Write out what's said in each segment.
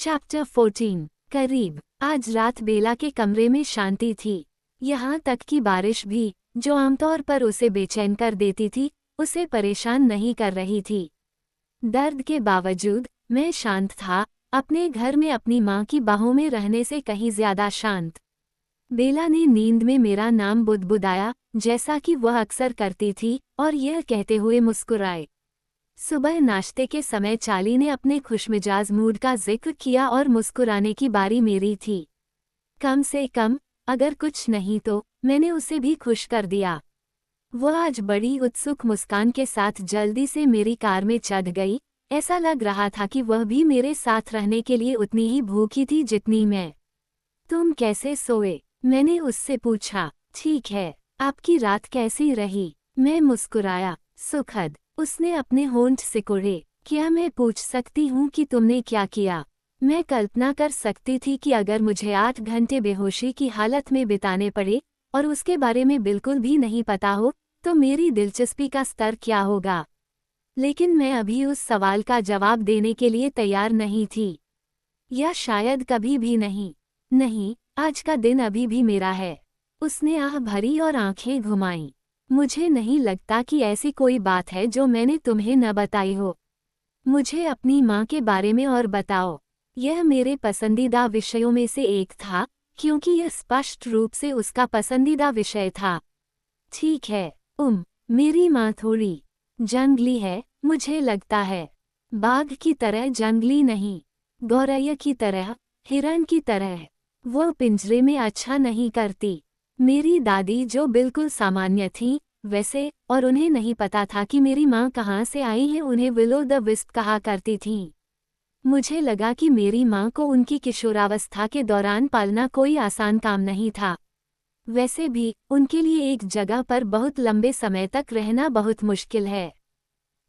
Chapter 14। करीब। आज रात बेला के कमरे में शांति थी। यहाँ तक कि बारिश भी, जो आमतौर पर उसे बेचैन कर देती थी, उसे परेशान नहीं कर रही थी। दर्द के बावजूद मैं शांत था, अपने घर में अपनी माँ की बाहों में रहने से कहीं ज्यादा शांत। बेला ने नींद में मेरा नाम बुदबुदाया, जैसा कि वह अक्सर करती थी, और यह कहते हुए मुस्कुराए। सुबह नाश्ते के समय चाली ने अपने खुशमिजाज मूड का जिक्र किया और मुस्कुराने की बारी मेरी थी। कम से कम, अगर कुछ नहीं तो, मैंने उसे भी खुश कर दिया। वह आज बड़ी उत्सुक मुस्कान के साथ जल्दी से मेरी कार में चढ़ गई। ऐसा लग रहा था कि वह भी मेरे साथ रहने के लिए उतनी ही भूखी थी जितनी मैं। तुम कैसे सोए? मैंने उससे पूछा। ठीक है, आपकी रात कैसी रही? मैं मुस्कुराया। सुखद। उसने अपने होंठ सिकुड़े। क्या मैं पूछ सकती हूँ कि तुमने क्या किया? मैं कल्पना कर सकती थी कि अगर मुझे 8 घंटे बेहोशी की हालत में बिताने पड़े और उसके बारे में बिल्कुल भी नहीं पता हो, तो मेरी दिलचस्पी का स्तर क्या होगा। लेकिन मैं अभी उस सवाल का जवाब देने के लिए तैयार नहीं थी। या शायद कभी भी नहीं। नहीं, आज का दिन अभी भी मेरा है। उसने आह भरी और आंखें घुमाईं। मुझे नहीं लगता कि ऐसी कोई बात है जो मैंने तुम्हें न बताई हो। मुझे अपनी माँ के बारे में और बताओ। यह मेरे पसंदीदा विषयों में से एक था, क्योंकि यह स्पष्ट रूप से उसका पसंदीदा विषय था। ठीक है। मेरी माँ थोड़ी जंगली है, मुझे लगता है। बाघ की तरह जंगली नहीं, गौरैया की तरह, हिरण की तरह। वो पिंजरे में अच्छा नहीं करती। मेरी दादी जो बिल्कुल सामान्य थी, वैसे, और उन्हें नहीं पता था कि मेरी माँ कहाँ से आई है, उन्हें विलो द विस्प कहा करती थीं। मुझे लगा कि मेरी माँ को उनकी किशोरावस्था के दौरान पालना कोई आसान काम नहीं था। वैसे भी, उनके लिए एक जगह पर बहुत लंबे समय तक रहना बहुत मुश्किल है।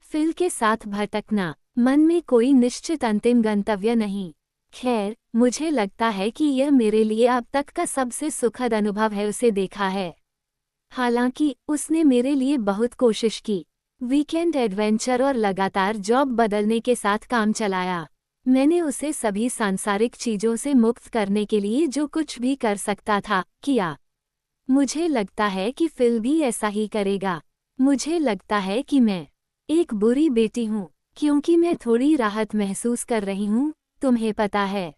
फिल के साथ भटकना, मन में कोई निश्चित अंतिम गंतव्य नहीं। खैर, मुझे लगता है कि यह मेरे लिए अब तक का सबसे सुखद अनुभव है उसे देखा है। हालांकि, उसने मेरे लिए बहुत कोशिश की। वीकेंड एडवेंचर और लगातार जॉब बदलने के साथ काम चलाया। मैंने उसे सभी सांसारिक चीजों से मुक्त करने के लिए जो कुछ भी कर सकता था, किया। मुझे लगता है कि फिल भी ऐसा ही करेगा। मुझे लगता है कि मैं एक बुरी बेटी हूँ, क्योंकि मैं थोड़ी राहत महसूस कर रही हूँ, तुम्हें पता है।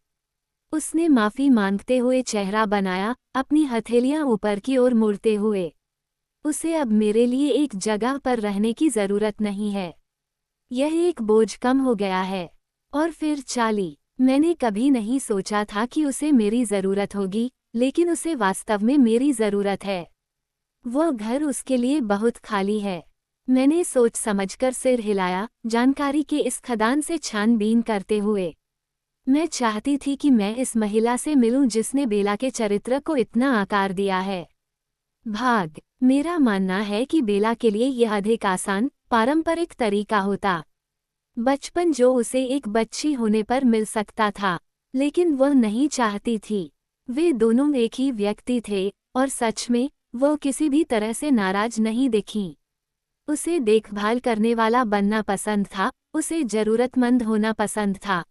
उसने माफी मांगते हुए चेहरा बनाया, अपनी हथेलियां ऊपर की ओर मुड़ते हुए। उसे अब मेरे लिए एक जगह पर रहने की जरूरत नहीं है। यह एक बोझ कम हो गया है। और फिर चाली। मैंने कभी नहीं सोचा था कि उसे मेरी जरूरत होगी, लेकिन उसे वास्तव में मेरी जरूरत है। वह घर उसके लिए बहुत खाली है। मैंने सोच समझकर सिर हिलाया, जानकारी के इस खदान से छानबीन करते हुए। मैं चाहती थी कि मैं इस महिला से मिलूं जिसने बेला के चरित्र को इतना आकार दिया है। भाग। मेरा मानना है कि बेला के लिए यह अधिक आसान, पारंपरिक तरीका होता। बचपन जो उसे एक बच्ची होने पर मिल सकता था, लेकिन वह नहीं चाहती थी। वे दोनों एक ही व्यक्ति थे, और सच में, वह किसी भी तरह से नाराज नहीं दिखीं। उसे देखभाल करने वाला बनना पसंद था, उसे जरूरतमंद होना पसंद था।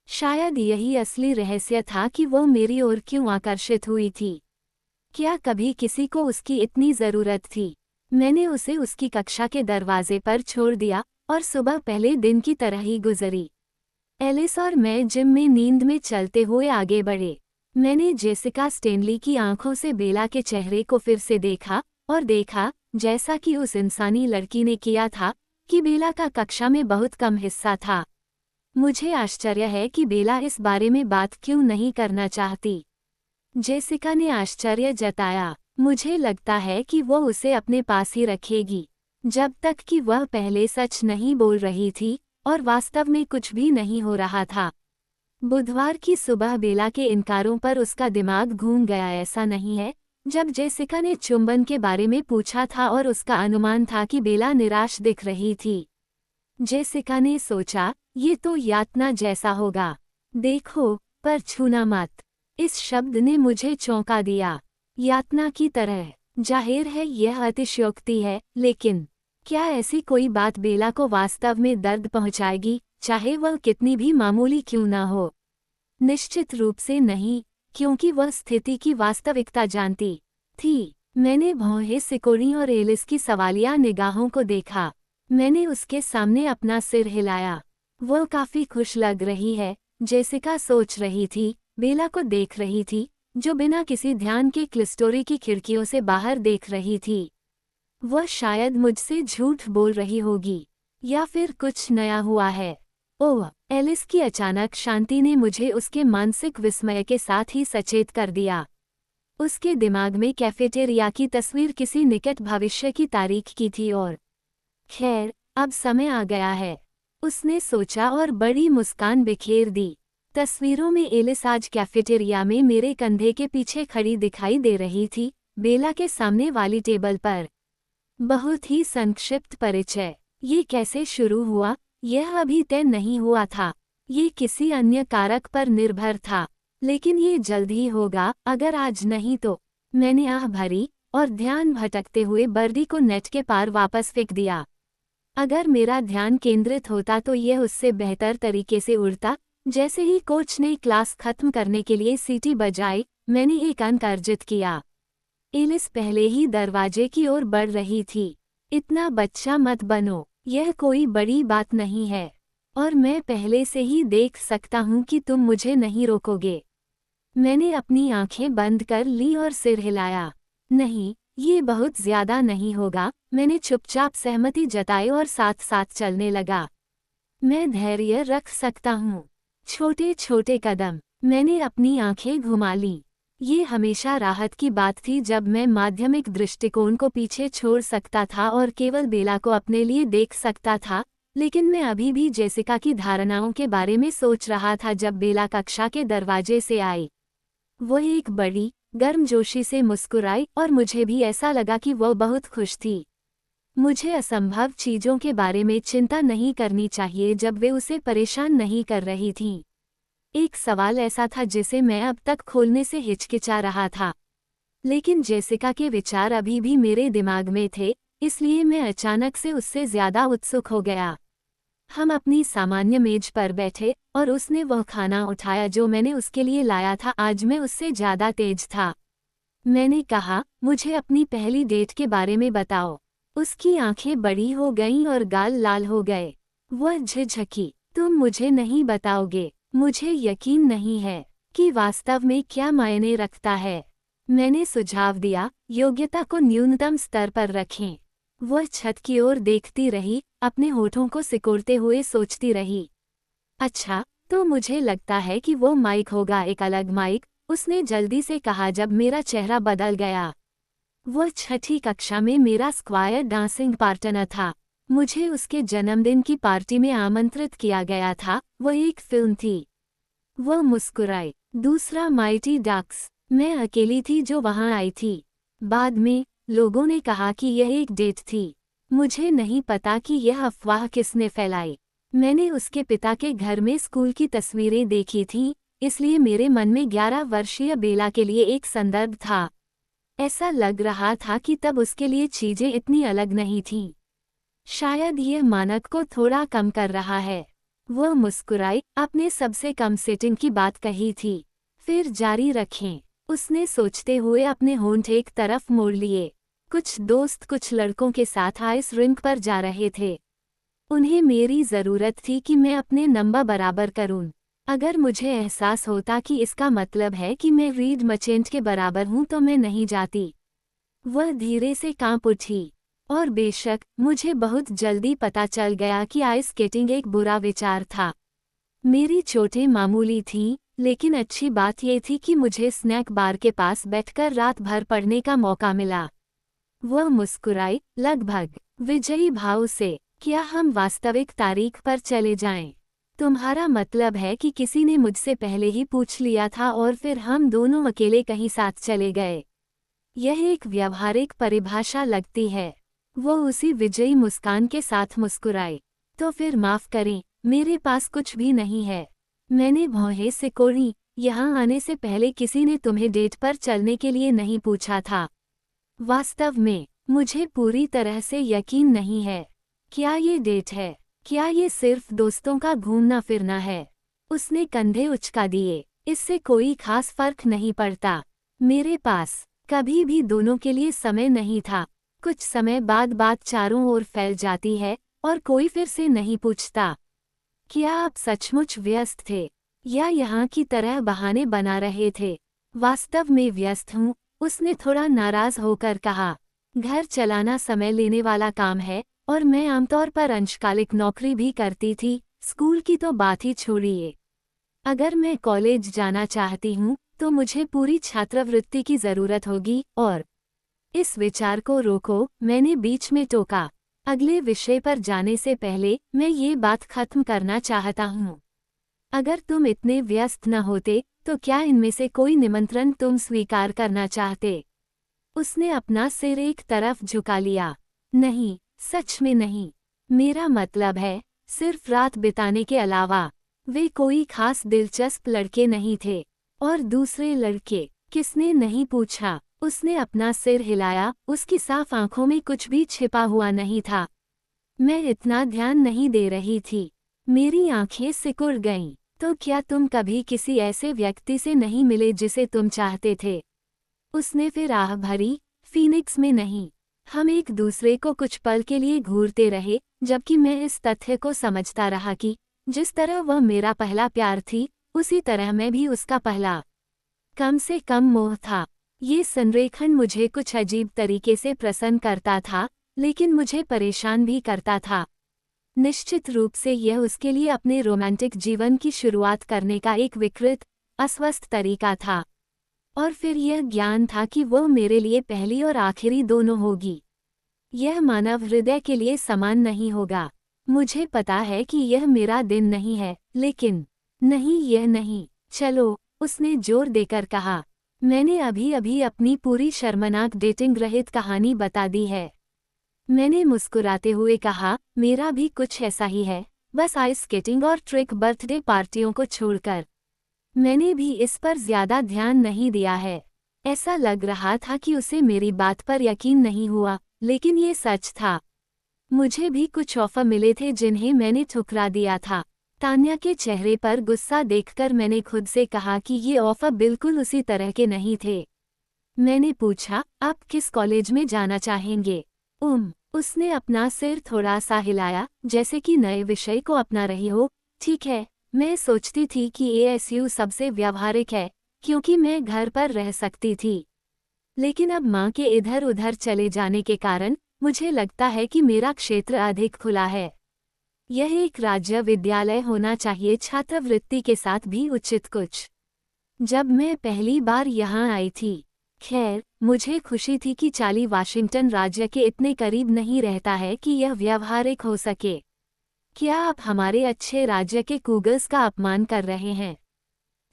शायद यही असली रहस्य था कि वह मेरी ओर क्यों आकर्षित हुई थी। क्या कभी किसी को उसकी इतनी जरूरत थी? मैंने उसे उसकी कक्षा के दरवाजे पर छोड़ दिया, और सुबह पहले दिन की तरह ही गुजरी। एलिस और मैं जिम में नींद में चलते हुए आगे बढ़े। मैंने जेसिका स्टेनली की आंखों से बेला के चेहरे को फिर से देखा, और देखा, जैसा कि उस इंसानी लड़की ने किया था, कि बेला का कक्षा में बहुत कम हिस्सा था। मुझे आश्चर्य है कि बेला इस बारे में बात क्यों नहीं करना चाहती। जेसिका ने आश्चर्य जताया। मुझे लगता है कि वो उसे अपने पास ही रखेगी, जब तक कि वह पहले सच नहीं बोल रही थी, और वास्तव में कुछ भी नहीं हो रहा था। बुधवार की सुबह बेला के इनकारों पर उसका दिमाग घूम गया, ऐसा नहीं है? जब जेसिका ने चुंबन के बारे में पूछा था और उसका अनुमान था कि बेला निराश दिख रही थी। जेसिका ने सोचा, ये तो यातना जैसा होगा। देखो, पर छूना मत। इस शब्द ने मुझे चौंका दिया। यातना की तरह। जाहिर है यह अतिशयोक्ति है, लेकिन क्या ऐसी कोई बात बेला को वास्तव में दर्द पहुंचाएगी, चाहे वह कितनी भी मामूली क्यों ना हो? निश्चित रूप से नहीं, क्योंकि वह स्थिति की वास्तविकता जानती थी। मैंने भौहें सिकोड़ी और एलिस की सवालिया निगाहों को देखा। मैंने उसके सामने अपना सिर हिलाया। वह काफी खुश लग रही है, जेसिका सोच रही थी। बेला को देख रही थी, जो बिना किसी ध्यान के क्लिस्टोरी की खिड़कियों से बाहर देख रही थी। वह शायद मुझसे झूठ बोल रही होगी, या फिर कुछ नया हुआ है। ओह, एलिस की अचानक शांति ने मुझे उसके मानसिक विस्मय के साथ ही सचेत कर दिया। उसके दिमाग में कैफेटेरिया की तस्वीर किसी निकट भविष्य की तारीख की थी और खैर, अब समय आ गया है, उसने सोचा और बड़ी मुस्कान बिखेर दी। तस्वीरों में एलिस आज कैफेटेरिया में मेरे कंधे के पीछे खड़ी दिखाई दे रही थी, बेला के सामने वाली टेबल पर। बहुत ही संक्षिप्त परिचय। ये कैसे शुरू हुआ, यह अभी तय नहीं हुआ था। ये किसी अन्य कारक पर निर्भर था, लेकिन ये जल्द ही होगा, अगर आज नहीं तो। मैंने आह भरी और ध्यान भटकते हुए बर्डी को नेट के पार वापस फेंक दिया। अगर मेरा ध्यान केंद्रित होता तो यह उससे बेहतर तरीके से उड़ता। जैसे ही कोच ने क्लास खत्म करने के लिए सीटी बजाई, मैंने एक अंक अर्जित किया। एलिस पहले ही दरवाजे की ओर बढ़ रही थी। इतना बच्चा मत बनो, यह कोई बड़ी बात नहीं है, और मैं पहले से ही देख सकता हूँ कि तुम मुझे नहीं रोकोगे। मैंने अपनी आंखें बंद कर ली और सिर हिलाया। नहीं, ये बहुत ज्यादा नहीं होगा, मैंने चुपचाप सहमति जताई और साथ साथ चलने लगा। मैं धैर्य रख सकता हूँ। छोटे छोटे कदम। मैंने अपनी आंखें घुमा लीं। ये हमेशा राहत की बात थी जब मैं माध्यमिक दृष्टिकोण को पीछे छोड़ सकता था और केवल बेला को अपने लिए देख सकता था, लेकिन मैं अभी भी जेसिका की धारणाओं के बारे में सोच रहा था जब बेला कक्षा के दरवाजे से आई। वह एक बड़ी, गर्मजोशी से मुस्कुराई और मुझे भी ऐसा लगा कि वह बहुत खुश थी। मुझे असंभव चीजों के बारे में चिंता नहीं करनी चाहिए जब वे उसे परेशान नहीं कर रही थीं। एक सवाल ऐसा था जिसे मैं अब तक खोलने से हिचकिचा रहा था, लेकिन जेसिका के विचार अभी भी मेरे दिमाग में थे, इसलिए मैं अचानक से उससे ज्यादा उत्सुक हो गया। हम अपनी सामान्य मेज पर बैठे और उसने वह खाना उठाया जो मैंने उसके लिए लाया था। आज मैं उससे ज्यादा तेज था। मैंने कहा, मुझे अपनी पहली डेट के बारे में बताओ। उसकी आंखें बड़ी हो गईं और गाल लाल हो गए। वह झिझकी, तुम मुझे नहीं बताओगे? मुझे यकीन नहीं है कि वास्तव में क्या मायने रखता है। मैंने सुझाव दिया, योग्यता को न्यूनतम स्तर पर रखें। वह छत की ओर देखती रही, अपने होठों को सिकोड़ते हुए सोचती रही। अच्छा, तो मुझे लगता है कि वो माइक होगा, एक अलग माइक, उसने जल्दी से कहा जब मेरा चेहरा बदल गया। वह छठी कक्षा में मेरा स्क्वायर डांसिंग पार्टनर था। मुझे उसके जन्मदिन की पार्टी में आमंत्रित किया गया था। वह एक फिल्म थी। वह मुस्कुराई। दूसरा माइटी डक्स। मैं अकेली थी जो वहां आई थी। बाद में लोगों ने कहा कि यह एक डेट थी। मुझे नहीं पता कि यह अफवाह किसने फैलाई। मैंने उसके पिता के घर में स्कूल की तस्वीरें देखी थीं, इसलिए मेरे मन में 11 वर्षीय बेला के लिए एक संदर्भ था। ऐसा लग रहा था कि तब उसके लिए चीजें इतनी अलग नहीं थीं। शायद यह मानक को थोड़ा कम कर रहा है। वह मुस्कुराई, आपने सबसे कम सेटिंग की बात कही थी। फिर जारी रखें, उसने सोचते हुए अपने होंठ एक तरफ मोड़ लिए। कुछ दोस्त कुछ लड़कों के साथ आइस रिंक पर जा रहे थे। उन्हें मेरी ज़रूरत थी कि मैं अपने नंबर बराबर करूं। अगर मुझे एहसास होता कि इसका मतलब है कि मैं रीड मर्चेंट के बराबर हूं तो मैं नहीं जाती। वह धीरे से कांप उठी। और बेशक, मुझे बहुत जल्दी पता चल गया कि आइस स्केटिंग एक बुरा विचार था। मेरी चोटें मामूली थीं, लेकिन अच्छी बात यह थी कि मुझे स्नैक बार के पास बैठकर रात भर पढ़ने का मौका मिला। वह मुस्कुराई, लगभग विजयी भाव से। क्या हम वास्तविक तारीख पर चले जाएं? तुम्हारा मतलब है कि किसी ने मुझसे पहले ही पूछ लिया था और फिर हम दोनों अकेले कहीं साथ चले गए। यह एक व्यावहारिक परिभाषा लगती है। वो उसी विजयी मुस्कान के साथ मुस्कुराई। तो फिर माफ करें, मेरे पास कुछ भी नहीं है। मैंने भौहें सिकोड़ी। यहाँ आने से पहले किसी ने तुम्हें डेट पर चलने के लिए नहीं पूछा था। वास्तव में, मुझे पूरी तरह से यकीन नहीं है। क्या ये डेट है? क्या ये सिर्फ दोस्तों का घूमना फिरना है? उसने कंधे उचका दिए। इससे कोई खास फर्क नहीं पड़ता। मेरे पास कभी भी दोनों के लिए समय नहीं था। कुछ समय बाद बात चारों ओर फैल जाती है और कोई फिर से नहीं पूछता, क्या आप सचमुच व्यस्त थे या यहाँ की तरह बहाने बना रहे थे? वास्तव में व्यस्त हूँ, उसने थोड़ा नाराज होकर कहा। घर चलाना समय लेने वाला काम है और मैं आमतौर पर अंशकालिक नौकरी भी करती थी, स्कूल की तो बात ही छोड़िए। अगर मैं कॉलेज जाना चाहती हूँ तो मुझे पूरी छात्रवृत्ति की जरूरत होगी और इस विचार को रोको, मैंने बीच में टोका। अगले विषय पर जाने से पहले मैं ये बात खत्म करना चाहता हूँ। अगर तुम इतने व्यस्त न होते तो क्या इनमें से कोई निमंत्रण तुम स्वीकार करना चाहते? उसने अपना सिर एक तरफ झुका लिया। नहीं, सच में नहीं। मेरा मतलब है, सिर्फ रात बिताने के अलावा। वे कोई खास दिलचस्प लड़के नहीं थे। और दूसरे लड़के, किसने नहीं पूछा। उसने अपना सिर हिलाया, उसकी साफ आंखों में कुछ भी छिपा हुआ नहीं था। मैं इतना ध्यान नहीं दे रही थी। मेरी आंखें सिकुड़ गईं। तो क्या तुम कभी किसी ऐसे व्यक्ति से नहीं मिले जिसे तुम चाहते थे? उसने फिर आह भरी, फीनिक्स में नहीं। हम एक दूसरे को कुछ पल के लिए घूरते रहे, जबकि मैं इस तथ्य को समझता रहा कि जिस तरह वह मेरा पहला प्यार थी, उसी तरह मैं भी उसका पहला कम से कम मोह था। ये संरेखन मुझे कुछ अजीब तरीके से प्रसन्न करता था, लेकिन मुझे परेशान भी करता था। निश्चित रूप से यह उसके लिए अपने रोमांटिक जीवन की शुरुआत करने का एक विकृत, अस्वस्थ तरीका था। और फिर यह ज्ञान था कि वह मेरे लिए पहली और आखिरी दोनों होगी। यह मानव हृदय के लिए समान नहीं होगा। मुझे पता है कि यह मेरा दिन नहीं है, लेकिन नहीं, यह नहीं। चलो, उसने जोर देकर कहा। मैंने अभी अभी अपनी पूरी शर्मनाक डेटिंग रहित कहानी बता दी है। मैंने मुस्कुराते हुए कहा, मेरा भी कुछ ऐसा ही है, बस आइस स्केटिंग और ट्रिक बर्थडे पार्टियों को छोड़कर। मैंने भी इस पर ज्यादा ध्यान नहीं दिया है। ऐसा लग रहा था कि उसे मेरी बात पर यकीन नहीं हुआ, लेकिन ये सच था। मुझे भी कुछ ऑफर मिले थे जिन्हें मैंने ठुकरा दिया था। तान्या के चेहरे पर गुस्सा देखकर मैंने खुद से कहा कि ये ऑफर बिल्कुल उसी तरह के नहीं थे। मैंने पूछा, आप किस कॉलेज में जाना चाहेंगे? उसने अपना सिर थोड़ा सा हिलाया, जैसे कि नए विषय को अपना रही हो। ठीक है, मैं सोचती थी कि एएसयू सबसे व्यावहारिक है, क्योंकि मैं घर पर रह सकती थी। लेकिन अब माँ के इधर उधर चले जाने के कारण मुझे लगता है कि मेरा क्षेत्र अधिक खुला है। यह एक राज्य विद्यालय होना चाहिए, छात्रवृत्ति के साथ भी उचित कुछ। जब मैं पहली बार यहाँ आई थी, खैर, मुझे खुशी थी कि चार्ली वाशिंगटन राज्य के इतने करीब नहीं रहता है कि यह व्यावहारिक हो सके। क्या आप हमारे अच्छे राज्य के कूगल्स का अपमान कर रहे हैं?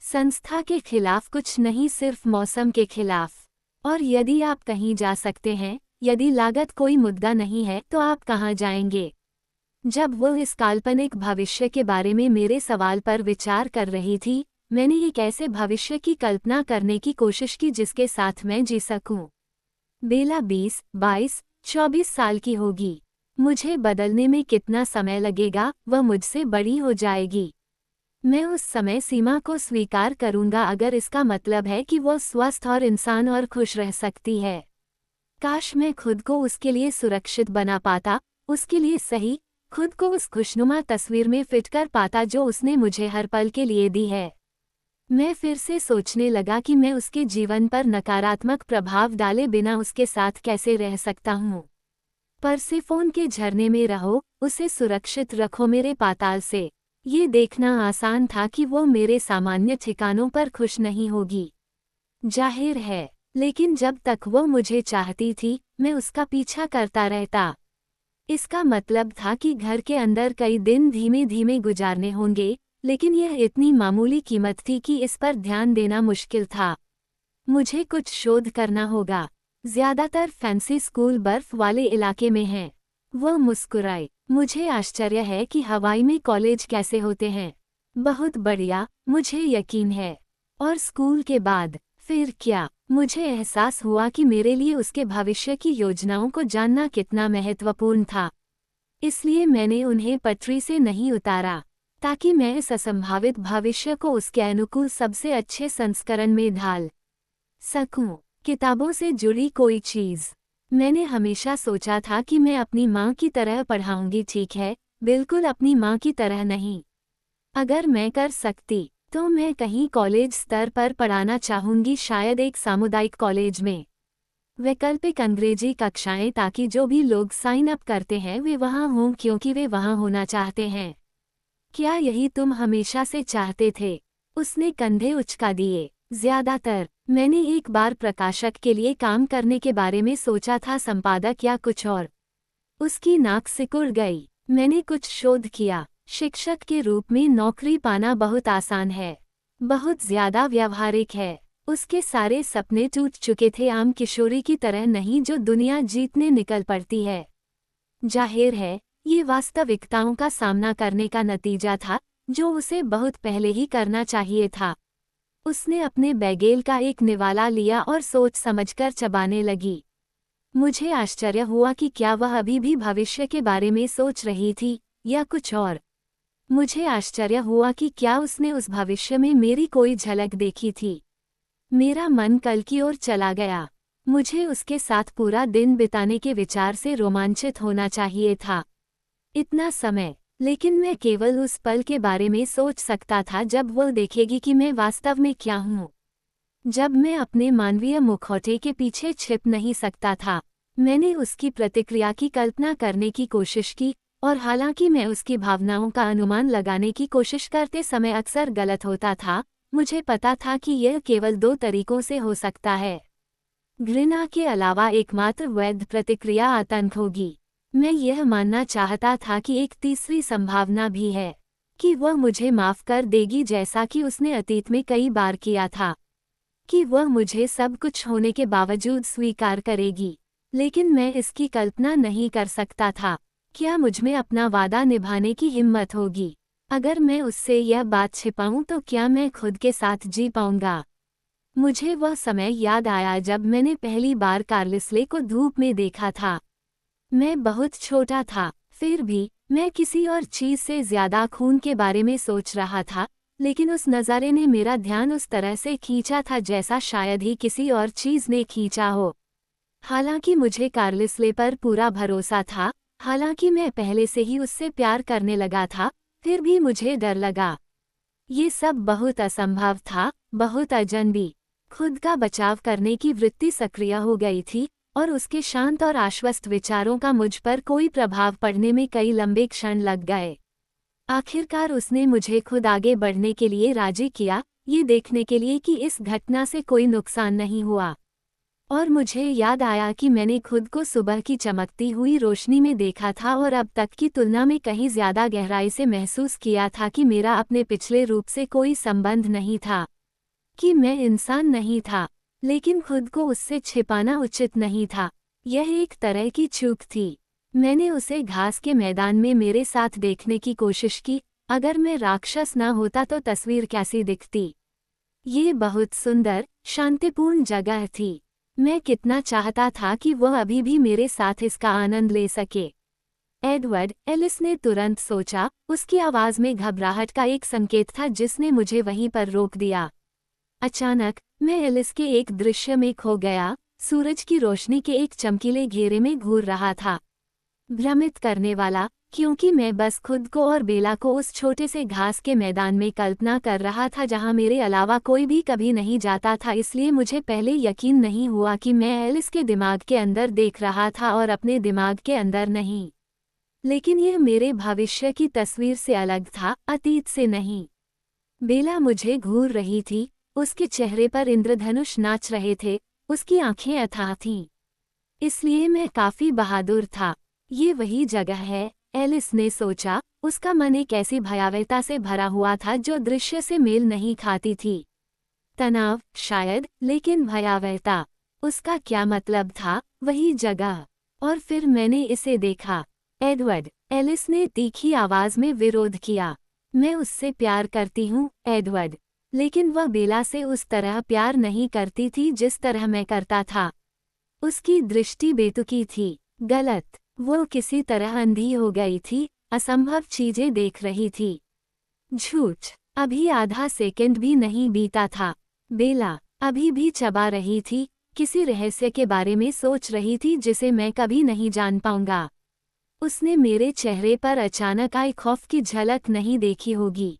संस्था के खिलाफ कुछ नहीं, सिर्फ मौसम के खिलाफ। और यदि आप कहीं जा सकते हैं, यदि लागत कोई मुद्दा नहीं है, तो आप कहाँ जाएंगे? जब वो इस काल्पनिक भविष्य के बारे में मेरे सवाल पर विचार कर रही थी, मैंने एक ऐसे भविष्य की कल्पना करने की कोशिश की जिसके साथ मैं जी सकूं। बेला 20, 22, 24 साल की होगी। मुझे बदलने में कितना समय लगेगा, वह मुझसे बड़ी हो जाएगी। मैं उस समय सीमा को स्वीकार करूंगा अगर इसका मतलब है कि वो स्वस्थ और इंसान और खुश रह सकती है। काश मैं खुद को उसके लिए सुरक्षित बना पाता, उसके लिए सही, खुद को उस खुशनुमा तस्वीर में फिट कर पाता जो उसने मुझे हर पल के लिए दी है। मैं फिर से सोचने लगा कि मैं उसके जीवन पर नकारात्मक प्रभाव डाले बिना उसके साथ कैसे रह सकता हूँ। परसेफोन के झरने में रहो, उसे सुरक्षित रखो मेरे पाताल से। ये देखना आसान था कि वो मेरे सामान्य ठिकानों पर खुश नहीं होगी, जाहिर है, लेकिन जब तक वो मुझे चाहती थी, मैं उसका पीछा करता रहता। इसका मतलब था कि घर के अंदर कई दिन धीमे धीमे गुजारने होंगे, लेकिन यह इतनी मामूली कीमत थी कि इस पर ध्यान देना मुश्किल था। मुझे कुछ शोध करना होगा। ज्यादातर फैंसी स्कूल बर्फ वाले इलाके में हैं। वो मुस्कुराई। मुझे आश्चर्य है कि हवाई में कॉलेज कैसे होते हैं। बहुत बढ़िया, मुझे यकीन है। और स्कूल के बाद फिर क्या? मुझे एहसास हुआ कि मेरे लिए उसके भविष्य की योजनाओं को जानना कितना महत्वपूर्ण था। इसलिए मैंने उन्हें पटरी से नहीं उतारा। ताकि मैं इस असंभावित भविष्य को उसके अनुकूल सबसे अच्छे संस्करण में ढाल सकूं। किताबों से जुड़ी कोई चीज़। मैंने हमेशा सोचा था कि मैं अपनी माँ की तरह पढ़ाऊंगी, ठीक है, बिल्कुल अपनी माँ की तरह नहीं। अगर मैं कर सकती तो मैं कहीं कॉलेज स्तर पर पढ़ाना चाहूंगी, शायद एक सामुदायिक कॉलेज में। वैकल्पिक अंग्रेजी कक्षाएं, ताकि जो भी लोग साइन अप करते हैं वे वहां हों क्योंकि वे वहां होना चाहते हैं। क्या यही तुम हमेशा से चाहते थे? उसने कंधे उचका दिए। ज्यादातर। मैंने एक बार प्रकाशक के लिए काम करने के बारे में सोचा था, संपादक या कुछ और। उसकी नाक सिकुड़ गई। मैंने कुछ शोध किया। शिक्षक के रूप में नौकरी पाना बहुत आसान है, बहुत ज्यादा व्यावहारिक है। उसके सारे सपने टूट चुके थे, आम किशोरी की तरह नहीं जो दुनिया जीतने निकल पड़ती है। जाहिर है, ये वास्तविकताओं का सामना करने का नतीजा था, जो उसे बहुत पहले ही करना चाहिए था। उसने अपने बैगेल का एक निवाला लिया और सोच समझकर चबाने लगी। मुझे आश्चर्य हुआ कि क्या वह अभी भी भविष्य के बारे में सोच रही थी, या कुछ और। मुझे आश्चर्य हुआ कि क्या उसने उस भविष्य में मेरी कोई झलक देखी थी। मेरा मन कल की ओर चला गया। मुझे उसके साथ पूरा दिन बिताने के विचार से रोमांचित होना चाहिए था। इतना समय, लेकिन मैं केवल उस पल के बारे में सोच सकता था जब वो देखेगी कि मैं वास्तव में क्या हूँ। जब मैं अपने मानवीय मुखौटे के पीछे छिप नहीं सकता था। मैंने उसकी प्रतिक्रिया की कल्पना करने की कोशिश की, और हालांकि मैं उसकी भावनाओं का अनुमान लगाने की कोशिश करते समय अक्सर गलत होता था, मुझे पता था कि यह केवल 2 तरीकों से हो सकता है। घृणा के अलावा एकमात्र वैध प्रतिक्रिया आतंक होगी। मैं यह मानना चाहता था कि एक तीसरी संभावना भी है, कि वह मुझे माफ कर देगी जैसा कि उसने अतीत में कई बार किया था, कि वह मुझे सब कुछ होने के बावजूद स्वीकार करेगी। लेकिन मैं इसकी कल्पना नहीं कर सकता था। क्या मुझमें अपना वादा निभाने की हिम्मत होगी? अगर मैं उससे यह बात छिपाऊं तो क्या मैं खुद के साथ जी पाऊंगा? मुझे वह समय याद आया जब मैंने पहली बार कार्लिस्ले को धूप में देखा था। मैं बहुत छोटा था, फिर भी मैं किसी और चीज़ से ज्यादा खून के बारे में सोच रहा था, लेकिन उस नज़ारे ने मेरा ध्यान उस तरह से खींचा था जैसा शायद ही किसी और चीज़ ने खींचा हो। हालांकि मुझे कार्लिस्ले पर पूरा भरोसा था, हालांकि मैं पहले से ही उससे प्यार करने लगा था, फिर भी मुझे डर लगा। ये सब बहुत असंभव था, बहुत अजनबी। खुद का बचाव करने की वृत्ति सक्रिय हो गई थी, और उसके शांत और आश्वस्त विचारों का मुझ पर कोई प्रभाव पड़ने में कई लंबे क्षण लग गए। आखिरकार उसने मुझे खुद आगे बढ़ने के लिए राजी किया, ये देखने के लिए कि इस घटना से कोई नुकसान नहीं हुआ। और मुझे याद आया कि मैंने खुद को सुबह की चमकती हुई रोशनी में देखा था और अब तक की तुलना में कहीं ज्यादा गहराई से महसूस किया था कि मेरा अपने पिछले रूप से कोई संबंध नहीं था, कि मैं इंसान नहीं था, लेकिन खुद को उससे छिपाना उचित नहीं था। यह एक तरह की चूक थी। मैंने उसे घास के मैदान में मेरे साथ देखने की कोशिश की। अगर मैं राक्षस न होता तो तस्वीर कैसी दिखती? ये बहुत सुंदर, शांतिपूर्ण जगह थी। मैं कितना चाहता था कि वह अभी भी मेरे साथ इसका आनंद ले सके। एडवर्ड, एलिस ने तुरंत सोचा। उसकी आवाज में घबराहट का एक संकेत था जिसने मुझे वहीं पर रोक दिया। अचानक मैं एलिस के एक दृश्य में खो गया। सूरज की रोशनी के एक चमकीले घेरे में घूर रहा था, भ्रमित करने वाला, क्योंकि मैं बस खुद को और बेला को उस छोटे से घास के मैदान में कल्पना कर रहा था जहां मेरे अलावा कोई भी कभी नहीं जाता था। इसलिए मुझे पहले यकीन नहीं हुआ कि मैं एलिस के दिमाग के अंदर देख रहा था और अपने दिमाग के अंदर नहीं। लेकिन यह मेरे भविष्य की तस्वीर से अलग था, अतीत से नहीं। बेला मुझे घूर रही थी, उसके चेहरे पर इंद्रधनुष नाच रहे थे, उसकी आंखें अथाह थीं। इसलिए मैं काफी बहादुर था। ये वही जगह है, एलिस ने सोचा। उसका मन एक ऐसी भयावहता से भरा हुआ था जो दृश्य से मेल नहीं खाती थी। तनाव शायद, लेकिन भयावहता। उसका क्या मतलब था? वही जगह। और फिर मैंने इसे देखा। एडवर्ड, एलिस ने तीखी आवाज में विरोध किया। मैं उससे प्यार करती हूँ, एडवर्ड। लेकिन वह बेला से उस तरह प्यार नहीं करती थी जिस तरह मैं करता था। उसकी दृष्टि बेतुकी थी, गलत। वो किसी तरह अंधी हो गई थी, असंभव चीजें देख रही थी। झूठ। अभी आधा सेकंड भी नहीं बीता था। बेला अभी भी चबा रही थी, किसी रहस्य के बारे में सोच रही थी जिसे मैं कभी नहीं जान पाऊंगा। उसने मेरे चेहरे पर अचानक आई खौफ की झलक नहीं देखी होगी।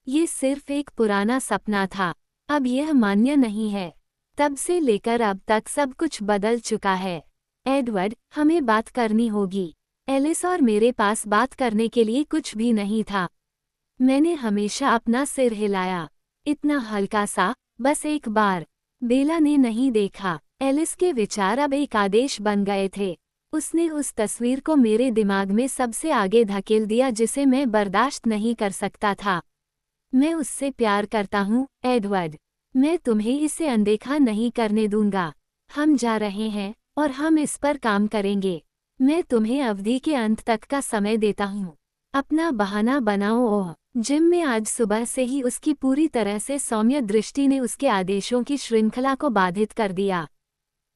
ये सिर्फ एक पुराना सपना था, अब यह मान्य नहीं है। तब से लेकर अब तक सब कुछ बदल चुका है। एडवर्ड, हमें बात करनी होगी। एलिस और मेरे पास बात करने के लिए कुछ भी नहीं था। मैंने हमेशा अपना सिर हिलाया, इतना हल्का सा, बस एक बार। बेला ने नहीं देखा। एलिस के विचार अब एक आदेश बन गए थे। उसने उस तस्वीर को मेरे दिमाग में सबसे आगे धकेल दिया जिसे मैं बर्दाश्त नहीं कर सकता था। मैं उससे प्यार करता हूँ, एडवर्ड। मैं तुम्हें इसे अनदेखा नहीं करने दूंगा। हम जा रहे हैं और हम इस पर काम करेंगे। मैं तुम्हें अवधि के अंत तक का समय देता हूँ। अपना बहाना बनाओ। ओह, जिम में आज सुबह से ही उसकी पूरी तरह से सौम्य दृष्टि ने उसके आदेशों की श्रृंखला को बाधित कर दिया।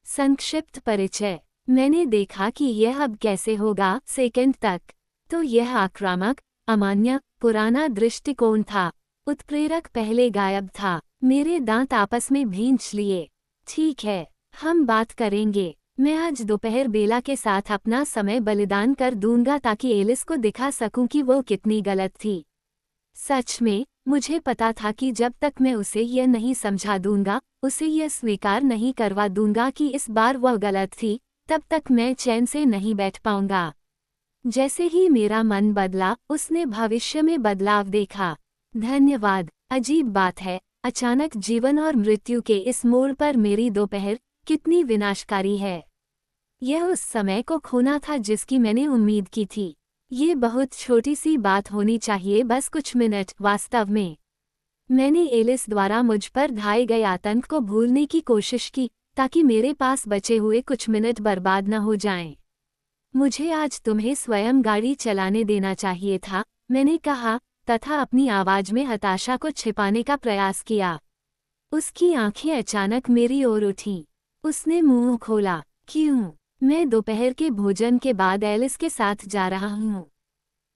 संक्षिप्त परिचय। मैंने देखा कि यह अब कैसे होगा। सेकंड तक तो यह आक्रामक, अमान्य, पुराना दृष्टिकोण था। उत्प्रेरक पहले गायब था। मेरे दांत आपस में भींच लिए। ठीक है, हम बात करेंगे। मैं आज दोपहर बेला के साथ अपना समय बलिदान कर दूंगा ताकि एलिस को दिखा सकूं कि वो कितनी गलत थी। सच में, मुझे पता था कि जब तक मैं उसे यह नहीं समझा दूंगा, उसे यह स्वीकार नहीं करवा दूंगा कि इस बार वह गलत थी, तब तक मैं चैन से नहीं बैठ पाऊंगा। जैसे ही मेरा मन बदला, उसने भविष्य में बदलाव देखा। धन्यवाद। अजीब बात है, अचानक जीवन और मृत्यु के इस मोड़ पर मेरी दोपहर कितनी विनाशकारी है। यह उस समय को खोना था जिसकी मैंने उम्मीद की थी। ये बहुत छोटी सी बात होनी चाहिए, बस कुछ मिनट। वास्तव में मैंने एलिस द्वारा मुझ पर ढाए गए आतंक को भूलने की कोशिश की ताकि मेरे पास बचे हुए कुछ मिनट बर्बाद न हो जाएं। मुझे आज तुम्हें स्वयं गाड़ी चलाने देना चाहिए था, मैंने कहा, तथा अपनी आवाज में हताशा को छिपाने का प्रयास किया। उसकी आंखें अचानक मेरी ओर उठीं। उसने मुंह खोला। क्यों? मैं दोपहर के भोजन के बाद एलिस के साथ जा रहा हूँ।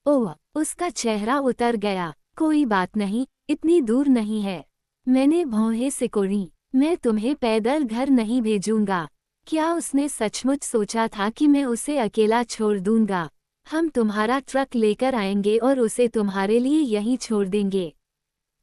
ओह, उसका चेहरा उतर गया। कोई बात नहीं, इतनी दूर नहीं है। मैंने भौहें सिकोड़ी। मैं तुम्हें पैदल घर नहीं भेजूंगा। क्या उसने सचमुच सोचा था कि मैं उसे अकेला छोड़ दूंगा? हम तुम्हारा ट्रक लेकर आएंगे और उसे तुम्हारे लिए यहीं छोड़ देंगे।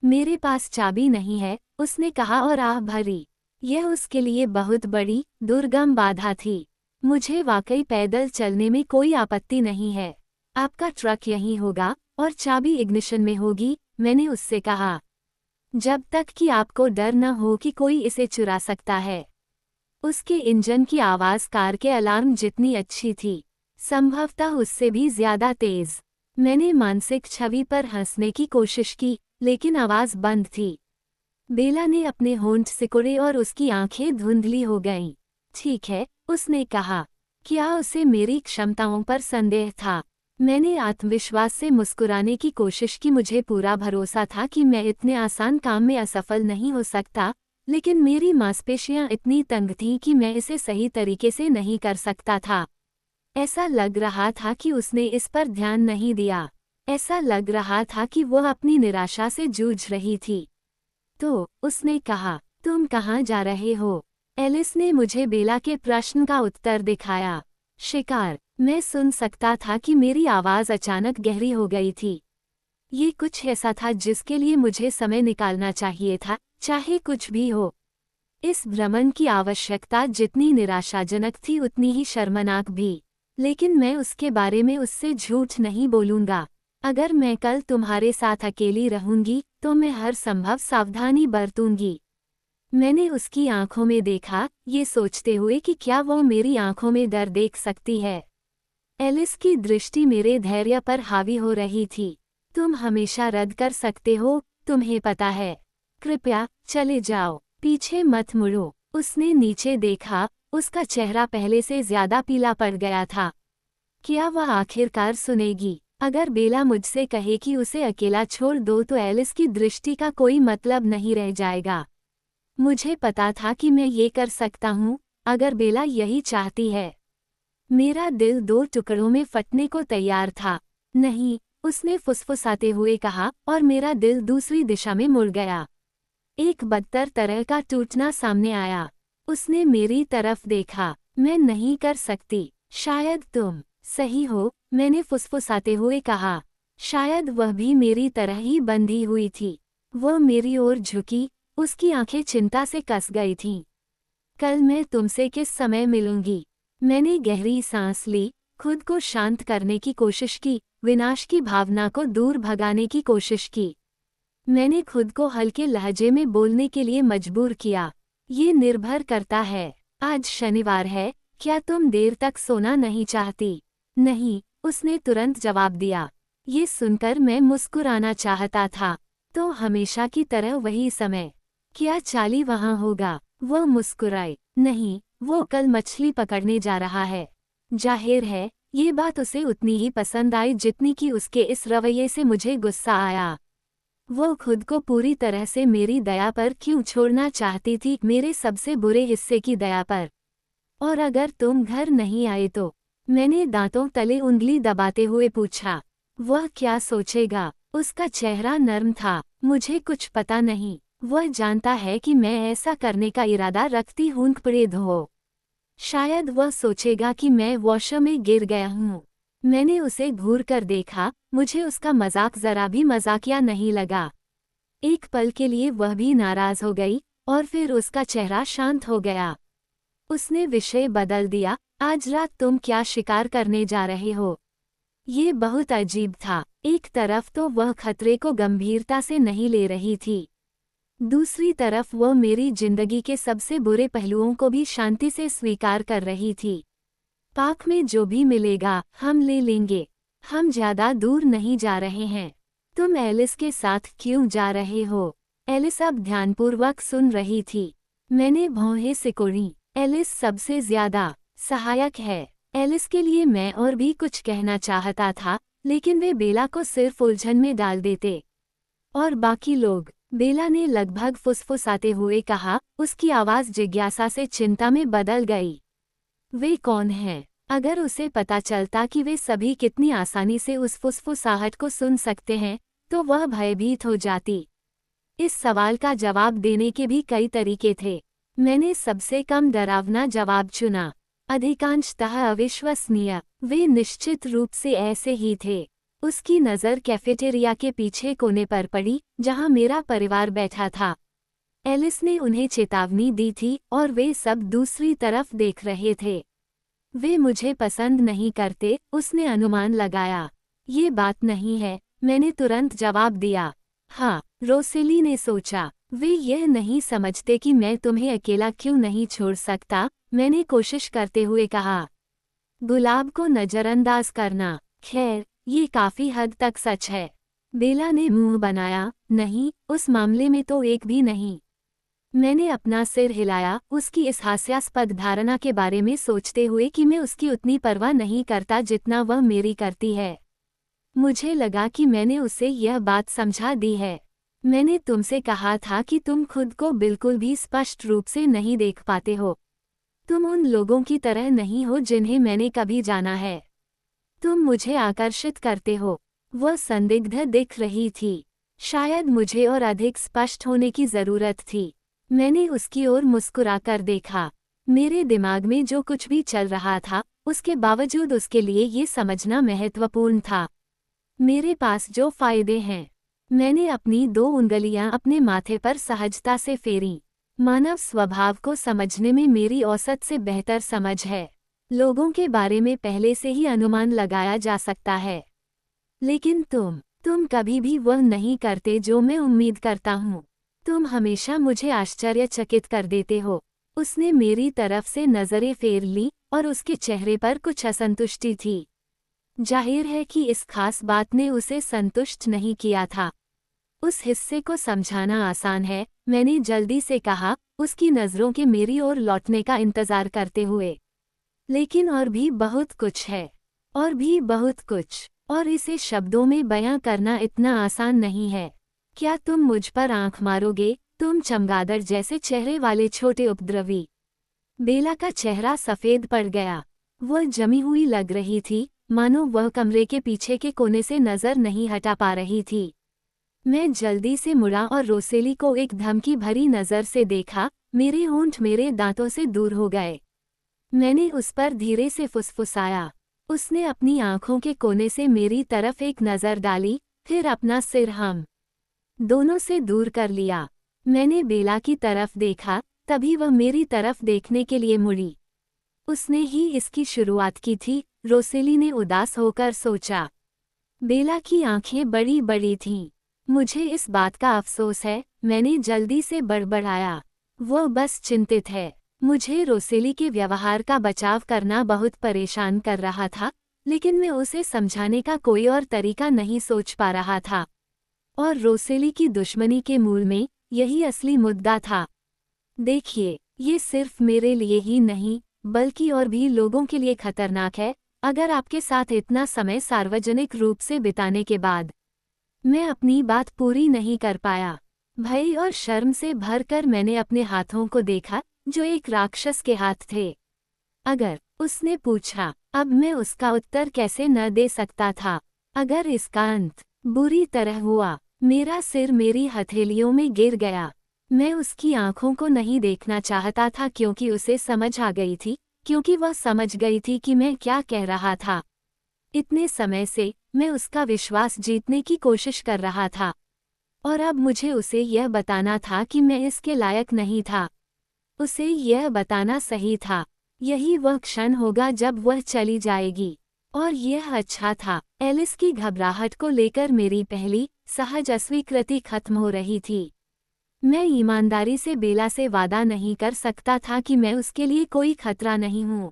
मेरे पास चाबी नहीं है, उसने कहा और आह भरी। यह उसके लिए बहुत बड़ी, दुर्गम बाधा थी। मुझे वाकई पैदल चलने में कोई आपत्ति नहीं है। आपका ट्रक यहीं होगा और चाबी इग्निशन में होगी, मैंने उससे कहा। जब तक कि आपको डर न हो कि कोई इसे चुरा सकता है। उसके इंजन की आवाज़ कार के अलार्म जितनी अच्छी थी, संभवतः उससे भी ज्यादा तेज। मैंने मानसिक छवि पर हंसने की कोशिश की, लेकिन आवाज़ बंद थी। बेला ने अपने होंठ सिकुड़े और उसकी आंखें धुंधली हो गईं। ठीक है, उसने कहा। क्या उसे मेरी क्षमताओं पर संदेह था? मैंने आत्मविश्वास से मुस्कुराने की कोशिश की। मुझे पूरा भरोसा था कि मैं इतने आसान काम में असफल नहीं हो सकता, लेकिन मेरी मांसपेशियां इतनी तंग थीं कि मैं इसे सही तरीके से नहीं कर सकता था। ऐसा लग रहा था कि उसने इस पर ध्यान नहीं दिया। ऐसा लग रहा था कि वह अपनी निराशा से जूझ रही थी। तो उसने कहा, तुम कहाँ जा रहे हो? एलिस ने मुझे बेला के प्रश्न का उत्तर दिखाया। शिकार। मैं सुन सकता था कि मेरी आवाज़ अचानक गहरी हो गई थी। ये कुछ ऐसा था जिसके लिए मुझे समय निकालना चाहिए था, चाहे कुछ भी हो। इस भ्रमण की आवश्यकता जितनी निराशाजनक थी उतनी ही शर्मनाक भी। लेकिन मैं उसके बारे में उससे झूठ नहीं बोलूँगा। अगर मैं कल तुम्हारे साथ अकेली रहूंगी तो मैं हर संभव सावधानी बरतूंगी। मैंने उसकी आंखों में देखा, ये सोचते हुए कि क्या वो मेरी आंखों में डर देख सकती है। एलिस की दृष्टि मेरे धैर्य पर हावी हो रही थी। तुम हमेशा रद्द कर सकते हो, तुम्हें पता है। कृपया चले जाओ, पीछे मत मुड़ो। उसने नीचे देखा, उसका चेहरा पहले से ज्यादा पीला पड़ गया था। क्या वह आखिरकार सुनेगी? अगर बेला मुझसे कहे कि उसे अकेला छोड़ दो तो एलिस की दृष्टि का कोई मतलब नहीं रह जाएगा। मुझे पता था कि मैं ये कर सकता हूँ, अगर बेला यही चाहती है। मेरा दिल दो टुकड़ों में फटने को तैयार था। नहीं, उसने फुसफुसाते हुए कहा, और मेरा दिल दूसरी दिशा में मुड़ गया। एक बदतर तरह का टूटना सामने आया। उसने मेरी तरफ देखा। मैं नहीं कर सकती। शायद तुम सही हो, मैंने फुसफुसाते हुए कहा। शायद वह भी मेरी तरह ही बंधी हुई थी। वह मेरी ओर झुकी, उसकी आंखें चिंता से कस गई थीं। कल मैं तुमसे किस समय मिलूंगी? मैंने गहरी सांस ली, खुद को शांत करने की कोशिश की, विनाश की भावना को दूर भगाने की कोशिश की। मैंने खुद को हल्के लहजे में बोलने के लिए मजबूर किया। ये निर्भर करता है। आज शनिवार है, क्या तुम देर तक सोना नहीं चाहती? नहीं, उसने तुरंत जवाब दिया। ये सुनकर मैं मुस्कुराना चाहता था। तो हमेशा की तरह वही समय। क्या चाली वहाँ होगा? वह मुस्कुराई। नहीं, वो कल मछली पकड़ने जा रहा है। जाहिर है, ये बात उसे उतनी ही पसंद आई जितनी कि उसके इस रवैये से मुझे गुस्सा आया। वो खुद को पूरी तरह से मेरी दया पर क्यों छोड़ना चाहती थी, मेरे सबसे बुरे हिस्से की दया पर। और अगर तुम घर नहीं आए तो? मैंने दांतों तले उंगली दबाते हुए पूछा। वह क्या सोचेगा? उसका चेहरा नर्म था। मुझे कुछ पता नहीं। वह जानता है कि मैं ऐसा करने का इरादा रखती हूँ, प्रेद हो। शायद वह सोचेगा कि मैं वॉशर में गिर गया हूँ। मैंने उसे घूर कर देखा, मुझे उसका मजाक जरा भी मजाकिया नहीं लगा। एक पल के लिए वह भी नाराज हो गई, और फिर उसका चेहरा शांत हो गया। उसने विषय बदल दिया। आज रात तुम क्या शिकार करने जा रहे हो? ये बहुत अजीब था। एक तरफ तो वह खतरे को गंभीरता से नहीं ले रही थी, दूसरी तरफ वह मेरी जिंदगी के सबसे बुरे पहलुओं को भी शांति से स्वीकार कर रही थी। पार्क में जो भी मिलेगा हम ले लेंगे। हम ज्यादा दूर नहीं जा रहे हैं। तुम एलिस के साथ क्यों जा रहे हो? एलिस अब ध्यानपूर्वक सुन रही थी। मैंने भौहें सिकोड़ी। एलिस सबसे ज्यादा सहायक है। एलिस के लिए मैं और भी कुछ कहना चाहता था, लेकिन वे बेला को सिर्फ उलझन में डाल देते। और बाकी लोग? बेला ने लगभग फुसफुसाते हुए कहा, उसकी आवाज जिज्ञासा से चिंता में बदल गई। वे कौन हैं? अगर उसे पता चलता कि वे सभी कितनी आसानी से उस फुसफुसाहट को सुन सकते हैं, तो वह भयभीत हो जाती। इस सवाल का जवाब देने के भी कई तरीके थे। मैंने सबसे कम डरावना जवाब चुना। अधिकांशतः अविश्वसनीय। वे निश्चित रूप से ऐसे ही थे। उसकी नज़र कैफेटेरिया के पीछे कोने पर पड़ी, जहां मेरा परिवार बैठा था। एलिस ने उन्हें चेतावनी दी थी और वे सब दूसरी तरफ देख रहे थे। वे मुझे पसंद नहीं करते, उसने अनुमान लगाया। ये बात नहीं है, मैंने तुरंत जवाब दिया। हाँ, रोसेली ने सोचा। वे यह नहीं समझते कि मैं तुम्हें अकेला क्यों नहीं छोड़ सकता, मैंने कोशिश करते हुए कहा। गुलाब को नज़रअंदाज करना। खैर, ये काफी हद तक सच है। बेला ने मुंह बनाया। नहीं, उस मामले में तो एक भी नहीं। मैंने अपना सिर हिलाया, उसकी इस हास्यास्पद धारणा के बारे में सोचते हुए कि मैं उसकी उतनी परवाह नहीं करता जितना वह मेरी करती है। मुझे लगा कि मैंने उसे यह बात समझा दी है। मैंने तुमसे कहा था कि तुम खुद को बिल्कुल भी स्पष्ट रूप से नहीं देख पाते हो। तुम उन लोगों की तरह नहीं हो जिन्हें मैंने कभी जाना है। तुम मुझे आकर्षित करते हो। वह संदिग्ध दिख रही थी। शायद मुझे और अधिक स्पष्ट होने की जरूरत थी। मैंने उसकी ओर मुस्कुराकर देखा। मेरे दिमाग में जो कुछ भी चल रहा था, उसके बावजूद उसके लिए ये समझना महत्वपूर्ण था। मेरे पास जो फायदे हैं। मैंने अपनी 2 उंगलियां अपने माथे पर सहजता से फेरीं। मानव स्वभाव को समझने में मेरी औसत से बेहतर समझ है। लोगों के बारे में पहले से ही अनुमान लगाया जा सकता है। लेकिन तुम कभी भी वह नहीं करते जो मैं उम्मीद करता हूँ। तुम हमेशा मुझे आश्चर्यचकित कर देते हो। उसने मेरी तरफ से नजरें फेर ली और उसके चेहरे पर कुछ असंतुष्टि थी। जाहिर है कि इस खास बात ने उसे संतुष्ट नहीं किया था। उस हिस्से को समझाना आसान है, मैंने जल्दी से कहा, उसकी नज़रों के मेरी ओर लौटने का इंतजार करते हुए। लेकिन और भी बहुत कुछ है। और भी बहुत कुछ। और इसे शब्दों में बयां करना इतना आसान नहीं है। क्या तुम मुझ पर आंख मारोगे, तुम चमगादड़ जैसे चेहरे वाले छोटे उपद्रवी? बेला का चेहरा सफ़ेद पड़ गया। वह जमी हुई लग रही थी, मानो वह कमरे के पीछे के कोने से नजर नहीं हटा पा रही थी। मैं जल्दी से मुड़ा और रोसेली को एक धमकी भरी नजर से देखा। मेरे होंठ मेरे दांतों से दूर हो गए। मैंने उस पर धीरे से फुसफुसाया। उसने अपनी आंखों के कोने से मेरी तरफ एक नजर डाली, फिर अपना सिर हम दोनों से दूर कर लिया। मैंने बेला की तरफ देखा, तभी वह मेरी तरफ देखने के लिए मुड़ी। उसने ही इसकी शुरुआत की थी, रोसेली ने उदास होकर सोचा। बेला की आंखें बड़ी बड़ी थीं। मुझे इस बात का अफसोस है, मैंने जल्दी से बड़बड़ाया। वह बस चिंतित है। मुझे रोसेली के व्यवहार का बचाव करना बहुत परेशान कर रहा था, लेकिन मैं उसे समझाने का कोई और तरीका नहीं सोच पा रहा था। और रोसेली की दुश्मनी के मूल में यही असली मुद्दा था। देखिए, ये सिर्फ मेरे लिए ही नहीं, बल्कि और भी लोगों के लिए खतरनाक है। अगर आपके साथ इतना समय सार्वजनिक रूप से बिताने के बाद मैं अपनी बात पूरी नहीं कर पाया। भय और शर्म से भरकर मैंने अपने हाथों को देखा, जो एक राक्षस के हाथ थे। अगर उसने पूछा, अब मैं उसका उत्तर कैसे न दे सकता था। अगर इसका अंत बुरी तरह हुआ, मेरा सिर मेरी हथेलियों में गिर गया। मैं उसकी आंखों को नहीं देखना चाहता था, क्योंकि उसे समझ आ गई थी, क्योंकि वह समझ गई थी कि मैं क्या कह रहा था। इतने समय से मैं उसका विश्वास जीतने की कोशिश कर रहा था, और अब मुझे उसे यह बताना था कि मैं इसके लायक नहीं था। उसे यह बताना सही था। यही वह क्षण होगा जब वह चली जाएगी। और यह अच्छा था। एलिस की घबराहट को लेकर मेरी पहली सहज अस्वीकृति खत्म हो रही थी। मैं ईमानदारी से बेला से वादा नहीं कर सकता था कि मैं उसके लिए कोई खतरा नहीं हूँ।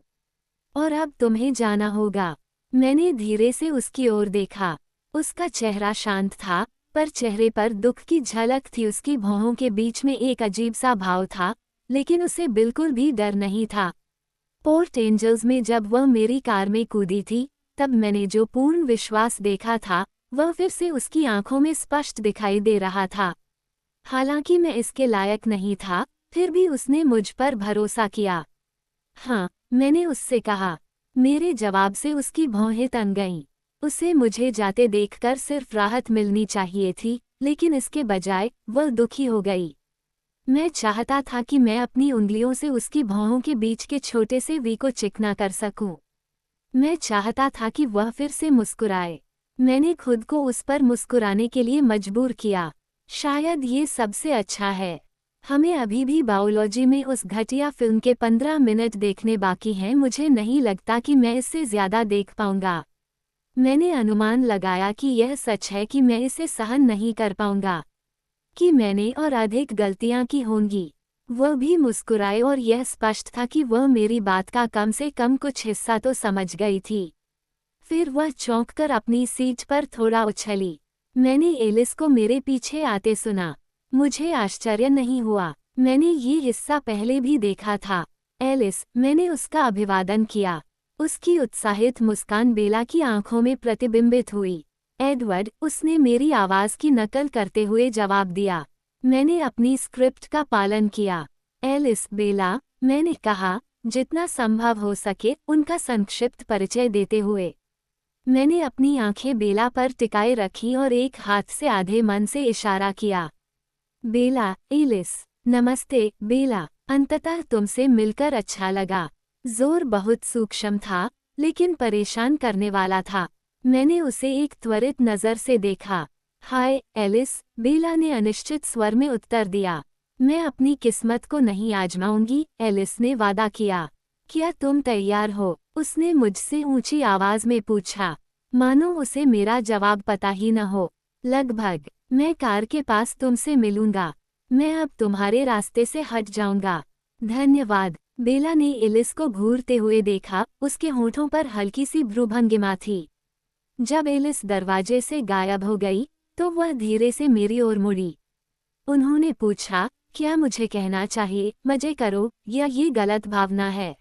और अब तुम्हें जाना होगा। मैंने धीरे से उसकी ओर देखा। उसका चेहरा शांत था, पर चेहरे पर दुख की झलक थी। उसकी भौहों के बीच में एक अजीब सा भाव था, लेकिन उसे बिल्कुल भी डर नहीं था। पोर्ट एंजल्स में जब वह मेरी कार में कूदी थी, तब मैंने जो पूर्ण विश्वास देखा था, वह फिर से उसकी आंखों में स्पष्ट दिखाई दे रहा था। हालांकि मैं इसके लायक नहीं था, फिर भी उसने मुझ पर भरोसा किया। हाँ, मैंने उससे कहा। मेरे जवाब से उसकी भौहें तन गईं। उसे मुझे जाते देखकर सिर्फ राहत मिलनी चाहिए थी, लेकिन इसके बजाय वह दुखी हो गई। मैं चाहता था कि मैं अपनी उंगलियों से उसकी भौहों के बीच के छोटे से वी को चिकना कर सकूं। मैं चाहता था कि वह फिर से मुस्कुराए। मैंने खुद को उस पर मुस्कुराने के लिए मजबूर किया। शायद ये सबसे अच्छा है। हमें अभी भी बायोलॉजी में उस घटिया फिल्म के 15 मिनट देखने बाकी हैं। मुझे नहीं लगता कि मैं इससे ज्यादा देख पाऊंगा। मैंने अनुमान लगाया कि यह सच है कि मैं इसे सहन नहीं कर पाऊंगा, कि मैंने और अधिक गलतियां की होंगी। वह भी मुस्कुराए, और यह स्पष्ट था कि वह मेरी बात का कम से कम कुछ हिस्सा तो समझ गई थी। फिर वह चौंककर अपनी सीट पर थोड़ा उछली। मैंने एलिस को मेरे पीछे आते सुना। मुझे आश्चर्य नहीं हुआ। मैंने ये हिस्सा पहले भी देखा था। एलिस, मैंने उसका अभिवादन किया। उसकी उत्साहित मुस्कान बेला की आंखों में प्रतिबिंबित हुई। एडवर्ड, उसने मेरी आवाज की नकल करते हुए जवाब दिया। मैंने अपनी स्क्रिप्ट का पालन किया। एलिस, बेला, मैंने कहा, जितना संभव हो सके उनका संक्षिप्त परिचय देते हुए। मैंने अपनी आंखें बेला पर टिकाए रखी और एक हाथ से आधे मन से इशारा किया। बेला, एलिस। नमस्ते, बेला। अंततः तुमसे मिलकर अच्छा लगा। जोर बहुत सूक्ष्म था, लेकिन परेशान करने वाला था। मैंने उसे एक त्वरित नज़र से देखा। हाय, एलिस, बेला ने अनिश्चित स्वर में उत्तर दिया। मैं अपनी किस्मत को नहीं आजमाऊंगी, एलिस ने वादा किया। क्या तुम तैयार हो? उसने मुझसे ऊंची आवाज में पूछा, मानो उसे मेरा जवाब पता ही न हो। लगभग। मैं कार के पास तुमसे मिलूंगा। मैं अब तुम्हारे रास्ते से हट जाऊंगा। धन्यवाद। बेला ने एलिस को घूरते हुए देखा। उसके होठों पर हल्की सी भ्रूभंगिमा थी। जब एलिस दरवाजे से गायब हो गई, तो वह धीरे से मेरी ओर मुड़ी। उन्होंने पूछा, क्या मुझे कहना चाहिए, मजे करो, या ये गलत भावना है?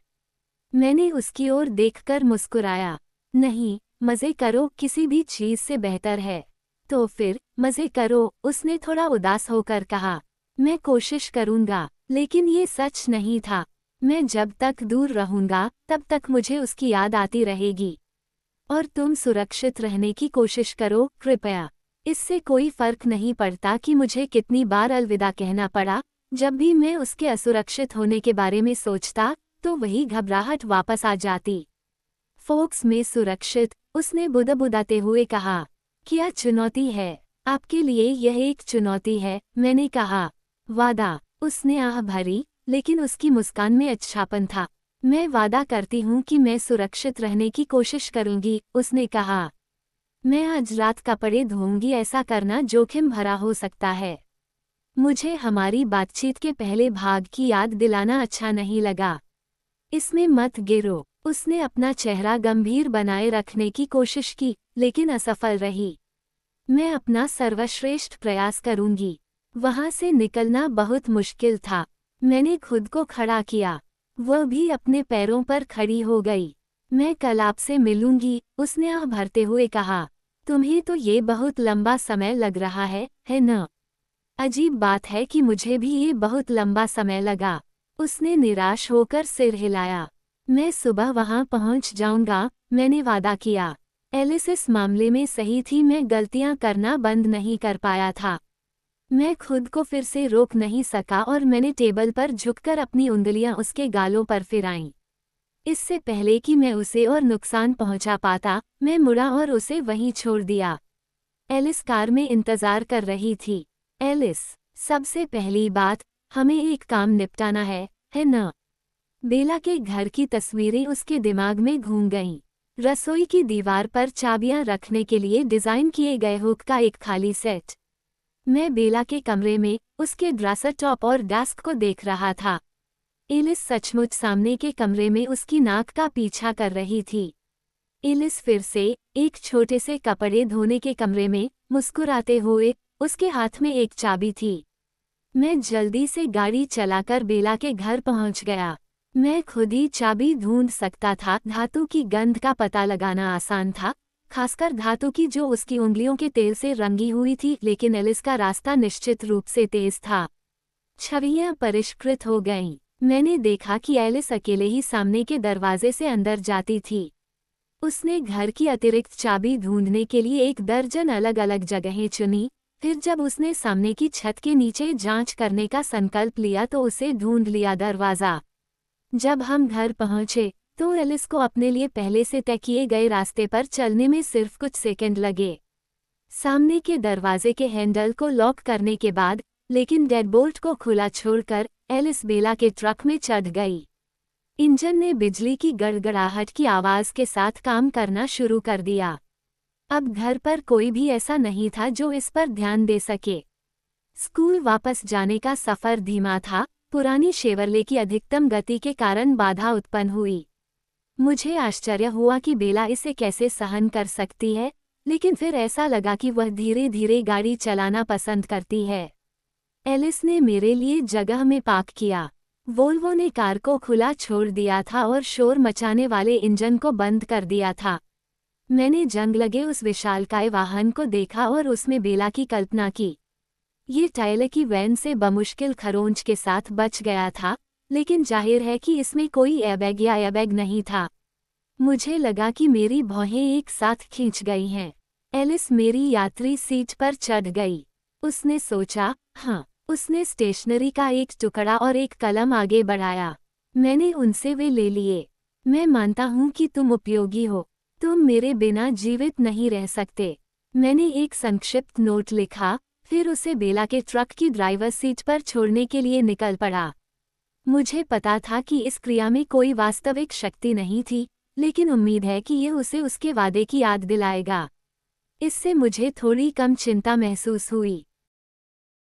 मैंने उसकी ओर देखकर मुस्कुराया। नहीं, मजे करो किसी भी चीज से बेहतर है। तो फिर मजे करो, उसने थोड़ा उदास होकर कहा। मैं कोशिश करूंगा, लेकिन ये सच नहीं था। मैं जब तक दूर रहूंगा, तब तक मुझे उसकी याद आती रहेगी। और तुम सुरक्षित रहने की कोशिश करो कृपया। इससे कोई फर्क नहीं पड़ता कि मुझे कितनी बार अलविदा कहना पड़ा, जब भी मैं उसके असुरक्षित होने के बारे में सोचता तो वही घबराहट वापस आ जाती। फोक्स में सुरक्षित, उसने बुदबुदाते हुए कहा। क्या चुनौती है? आपके लिए यह एक चुनौती है, मैंने कहा। वादा, उसने आह भरी, लेकिन उसकी मुस्कान में अच्छापन था। मैं वादा करती हूँ कि मैं सुरक्षित रहने की कोशिश करूंगी, उसने कहा। मैं आज रात कपड़े धोऊंगी, ऐसा करना जोखिम भरा हो सकता है। मुझे हमारी बातचीत के पहले भाग की याद दिलाना अच्छा नहीं लगा। इसमें मत गिरो। उसने अपना चेहरा गंभीर बनाए रखने की कोशिश की, लेकिन असफल रही। मैं अपना सर्वश्रेष्ठ प्रयास करूंगी। वहां से निकलना बहुत मुश्किल था। मैंने खुद को खड़ा किया। वह भी अपने पैरों पर खड़ी हो गई। मैं कल आपसे मिलूंगी, उसने आह भरते हुए कहा। तुम्हें तो ये बहुत लंबा समय लग रहा है न? अजीब बात है कि मुझे भी ये बहुत लंबा समय लगा। उसने निराश होकर सिर हिलाया। मैं सुबह वहां पहुंच जाऊंगा, मैंने वादा किया। एलिस इस मामले में सही थी, मैं गलतियां करना बंद नहीं कर पाया था। मैं खुद को फिर से रोक नहीं सका और मैंने टेबल पर झुककर अपनी उंगलियां उसके गालों पर फिराईं। इससे पहले कि मैं उसे और नुकसान पहुंचा पाता, मैं मुड़ा और उसे वहीं छोड़ दिया। एलिस कार में इंतजार कर रही थी। एलिस, सबसे पहली बात, हमें एक काम निपटाना है न? बेला के घर की तस्वीरें उसके दिमाग में घूम गईं। रसोई की दीवार पर चाबियां रखने के लिए डिजाइन किए गए हुक का एक खाली सेट। मैं बेला के कमरे में उसके ड्रेसर टॉप और डेस्क को देख रहा था। एलिस सचमुच सामने के कमरे में उसकी नाक का पीछा कर रही थी। एलिस फिर से एक छोटे से कपड़े धोने के कमरे में मुस्कुराते हुए, उसके हाथ में एक चाबी थी। मैं जल्दी से गाड़ी चलाकर बेला के घर पहुंच गया। मैं खुद ही चाबी ढूंढ सकता था। धातु की गंध का पता लगाना आसान था, खासकर धातु की जो उसकी उंगलियों के तेल से रंगी हुई थी, लेकिन एलिस का रास्ता निश्चित रूप से तेज था। छवियां परिष्कृत हो गईं। मैंने देखा कि एलिस अकेले ही सामने के दरवाजे से अंदर जाती थी। उसने घर की अतिरिक्त चाबी ढूंढने के लिए एक दर्जन अलग अलग जगहें चुनी। फिर जब उसने सामने की छत के नीचे जांच करने का संकल्प लिया तो उसे ढूंढ लिया दरवाज़ा। जब हम घर पहुंचे तो एलिस को अपने लिए पहले से तय किए गए रास्ते पर चलने में सिर्फ कुछ सेकंड लगे। सामने के दरवाजे के हैंडल को लॉक करने के बाद, लेकिन डेडबोल्ट को खुला छोड़कर, एलिस बेला के ट्रक में चढ़ गई। इंजन ने बिजली की गड़गड़ाहट की आवाज़ के साथ काम करना शुरू कर दिया। अब घर पर कोई भी ऐसा नहीं था जो इस पर ध्यान दे सके। स्कूल वापस जाने का सफ़र धीमा था। पुरानी शेवरले की अधिकतम गति के कारण बाधा उत्पन्न हुई। मुझे आश्चर्य हुआ कि बेला इसे कैसे सहन कर सकती है, लेकिन फिर ऐसा लगा कि वह धीरे धीरे गाड़ी चलाना पसंद करती है। एलिस ने मेरे लिए जगह में पार्क किया। वोल्वो ने कार को खुला छोड़ दिया था और शोर मचाने वाले इंजन को बंद कर दिया था। मैंने जंग लगे उस विशालकाय वाहन को देखा और उसमें बेला की कल्पना की। ये टायले की वैन से बमुश्किल खरोंच के साथ बच गया था, लेकिन जाहिर है कि इसमें कोई एयरबैग या एयरबैग नहीं था। मुझे लगा कि मेरी भौहें एक साथ खींच गई हैं। एलिस मेरी यात्री सीट पर चढ़ गई। उसने सोचा, हाँ। उसने स्टेशनरी का एक टुकड़ा और एक कलम आगे बढ़ाया। मैंने उनसे वे ले लिए। मैं मानता हूँ कि तुम उपयोगी हो। तुम मेरे बिना जीवित नहीं रह सकते। मैंने एक संक्षिप्त नोट लिखा, फिर उसे बेला के ट्रक की ड्राइवर सीट पर छोड़ने के लिए निकल पड़ा। मुझे पता था कि इस क्रिया में कोई वास्तविक शक्ति नहीं थी, लेकिन उम्मीद है कि यह उसे उसके वादे की याद दिलाएगा। इससे मुझे थोड़ी कम चिंता महसूस हुई।